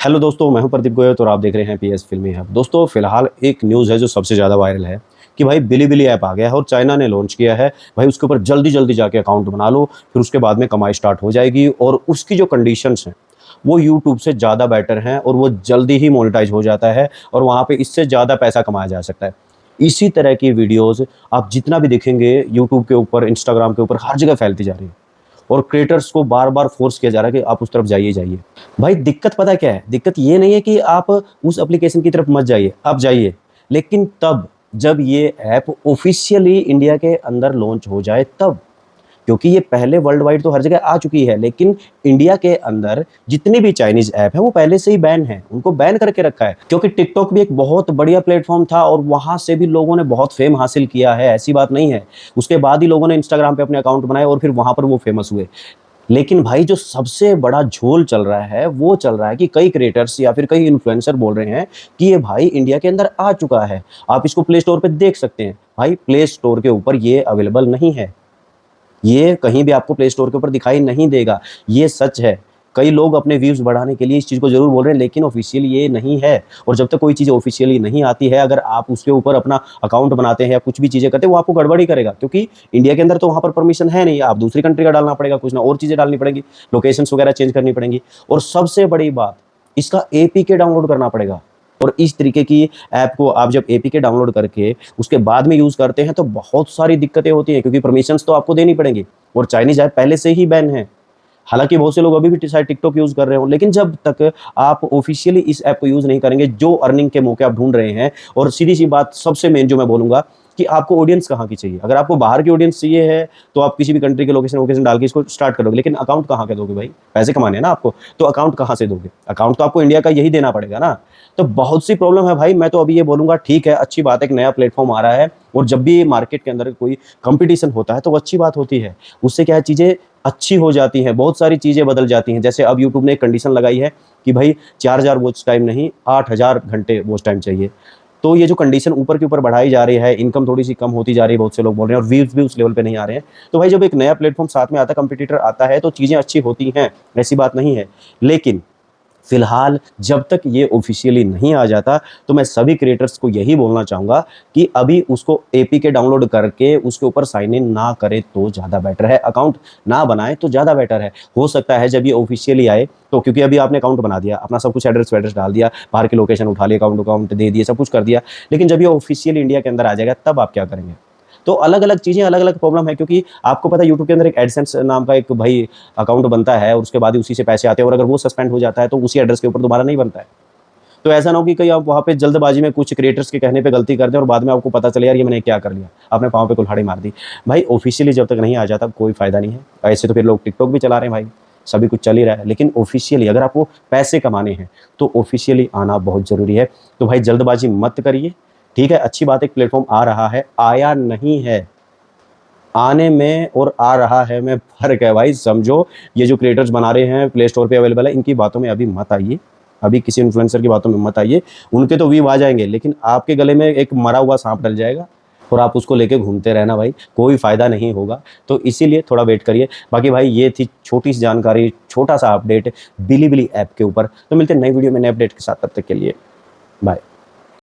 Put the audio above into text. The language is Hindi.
हेलो दोस्तों, मैं हूं प्रदीप गोयल और आप देख रहे हैं पीएस फिल्मी हब। दोस्तों फिलहाल एक न्यूज़ है जो सबसे ज़्यादा वायरल है कि भाई बिलीबिली ऐप आ गया है और चाइना ने लॉन्च किया है। भाई उसके ऊपर जल्दी जल्दी जाके अकाउंट बना लो, फिर उसके बाद में कमाई स्टार्ट हो जाएगी और उसकी जो कंडीशंस हैं वो यूट्यूब से ज़्यादा बेटर हैं और वो जल्दी ही मोनेटाइज हो जाता है और वहाँ पे इससे ज़्यादा पैसा कमाया जा सकता है। इसी तरह की वीडियोज़ आप जितना भी देखेंगे यूट्यूब के ऊपर, इंस्टाग्राम के ऊपर, हर जगह फैलती जा रही है और क्रिएटर्स को बार-बार फ़ोर्स किया जा रहा है कि आप उस तरफ जाइए, जाइए। भाई दिक्कत पता है क्या है? दिक्कत ये नहीं है कि आप उस एप्लीकेशन की तरफ मत जाइए, आप जाइए। लेकिन तब जब ये ऐप ऑफ़िशियली इंडिया के अंदर लॉन्च हो जाए तब। क्योंकि ये पहले वर्ल्ड वाइड तो हर जगह आ चुकी है, लेकिन इंडिया के अंदर जितनी भी चाइनीज़ ऐप हैं, वो पहले से ही बैन हैं। उनको बैन करके रखा है क्योंकि टिकटॉक भी एक बहुत बढ़िया प्लेटफ़ॉर्म था और वहाँ से भी लोगों ने बहुत फ़ेम हासिल किया है, ऐसी बात नहीं है। उसके बाद ही लोगों ने इंस्टाग्राम पे अपने अकाउंट बनाए और फिर वहाँ पर वो फ़ेमस हुए। लेकिन भाई जो सबसे बड़ा झोल चल रहा है, वो चल रहा है कि कई क्रिएटर्स या फिर कई इन्फ्लुएंसर बोल रहे हैं कि ये भाई इंडिया के अंदर आ चुका है। आप इसको प्ले स्टोर पे देख सकते हैं। भाई प्ले स्टोर के ऊपर ये अवेलेबल नहीं है। ये कहीं भी आपको प्ले स्टोर के ऊपर दिखाई नहीं देगा, ये सच है। कई लोग अपने व्यूज़ बढ़ाने के लिए इस चीज़ को ज़रूर बोल रहे हैं, लेकिन ऑफ़िशियल ये नहीं है और जब तक कोई चीज़ ऑफ़िशियली नहीं आती है, अगर आप उसके ऊपर अपना अकाउंट बनाते हैं या कुछ भी चीज़ें करते हैं, वो आपको गड़बड़ ही करेगा क्योंकि इंडिया के अंदर तो वहाँ पर परमिशन है नहीं, आप दूसरी कंट्री का डालना पड़ेगा, कुछ ना और चीज़ें डालनी पड़ेंगी, लोकेशंस वगैरह चेंज करनी पड़ेंगी और सबसे बड़ी बात, इसका एपीके डाउनलोड करना पड़ेगा। और इस तरीके की ऐप को आप जब एपीके डाउनलोड करके उसके बाद में यूज़ करते हैं, तो बहुत सारी दिक्कतें होती हैं क्योंकि परमिशंस तो आपको देनी पड़ेंगी और चाइनीज़ ऐप पहले से ही बैन है। हालाँकि बहुत से लोग अभी भी शायद टिकटॉक यूज़ कर रहे हों, लेकिन जब तक आप ऑफ़िशियली इस ऐप को यूज़ नहीं करेंगे, जो अर्निंग के मौके आप ढूँढ रहे हैं और सीधी-सी बात सबसे मेन जो मैं बोलूँगा कि आपको ऑडियंस कहाँ की चाहिए? अगर आपको बाहर की ऑडियंस चाहिए है, तो आप किसी भी कंट्री के लोकेशन-वोकेशन डाल के इसको स्टार्ट करोगे, लेकिन अकाउंट कहाँ के दोगे भाई? पैसे कमाने हैं ना आपको, तो अकाउंट कहाँ से दोगे? अकाउंट तो आपको इंडिया का यही देना पड़ेगा ना। तो बहुत सी प्रॉब्लम है भाई, मैं तो अभी ये बोलूँगा ठीक है, अच्छी बात है, एक नया प्लेटफ़ॉर्म आ रहा है और जब भी मार्केट के अंदर कोई कॉम्पिटिशन होता है, तो वो अच्छी बात होती है। उससे क्या है, चीज़ें अच्छी हो जाती हैं, बहुत सारी चीज़ें बदल जाती हैं। जैसे अब यूट्यूब ने एक कंडीशन लगाई है कि भाई 4000 वॉच टाइम नहीं, 8000 घंटे वॉच टाइम चाहिए। तो ये जो कंडीशन ऊपर के ऊपर बढ़ाई जा रही है, इनकम थोड़ी-सी कम होती जा रही है, बहुत से लोग बोल रहे हैं और व्यूज़ भी उस लेवल पे नहीं आ रहे हैं। तो भाई जब एक नया प्लेटफ़ॉर्म साथ में आता है, कॉम्पिटिटर आता है, तो चीज़ें अच्छी होती हैं, ऐसी बात नहीं है। लेकिन फिलहाल जब तक ये ऑफ़िशियली नहीं आ जाता, तो मैं सभी क्रिएटर्स को यही बोलना चाहूँगा कि अभी उसको एपीके डाउनलोड करके उसके ऊपर साइन इन ना करें तो ज़्यादा बेटर है, अकाउंट ना बनाएँ तो ज़्यादा बेटर है। हो सकता है जब ये ऑफ़िशियली आए, तो क्योंकि अभी आपने अकाउंट बना दिया, अपना सब कुछ एड्रेस-वैड्रेस डाल दिया, बाहर की लोकेशन उठा ली, अकाउंट-वकाउंट दे दिए, सब कुछ कर दिया। लेकिन जब ये ऑफ़िशियली इंडिया के अंदर आ जाएगा, तब आप क्या करेंगे? तो अलग-अलग चीज़ें, अलग-अलग प्रॉब्लम है क्योंकि आपको पता है यूट्यूब के अंदर एक एडसेंस नाम का एक भाई अकाउंट बनता है और उसके बाद ही उसी से पैसे आते हैं और अगर वो सस्पेंड हो जाता है तो उसी एड्रेस के ऊपर दोबारा नहीं बनता है। तो ऐसा ना हो कि कहीं आप वहाँ पे जल्दबाजी में कुछ क्रिएटर्स के कहने पे गलती कर दें और बाद में आपको पता चले यार ये मैंने क्या कर लिया, आपने पाँव पे कुल्हाड़ी मार दी। भाई ऑफ़िशियली जब तक नहीं आ जाता कोई फ़ायदा नहीं है। ऐसे तो फिर लोग टिकटॉक भी चला रहे हैं भाई, सभी कुछ चल ही रहा है। लेकिन ऑफ़िशियली अगर आपको पैसे कमाने हैं तो ऑफ़िशियली आना बहुत ज़रूरी है। तो भाई जल्दबाजी मत करिए, ठीक है? अच्छी बात है, एक प्लेटफ़ॉर्म आ रहा है, आया नहीं है। आने में और आ रहा है में फ़र्क है भाई, समझो। ये जो क्रिएटर्स बना रहे हैं, प्ले स्टोर पे अवेलेबल है, इनकी बातों में अभी मत आइए। अभी किसी इन्फ्लुएंसर की बातों में मत आइए। उनके तो व्यू आ जाएँगे, लेकिन आपके गले में एक मरा हुआ साँप डल जाएगा और आप उसको लेके घूमते रहना भाई, कोई फ़ायदा नहीं होगा। तो इसीलिए थोड़ा वेट करिए। बाकी भाई ये थी छोटी-सी जानकारी, छोटा-सा अपडेट बिलीबिली ऐप के ऊपर। तो मिलते हैं नई वीडियो में नए अपडेट के साथ, तब तक के लिए बाय।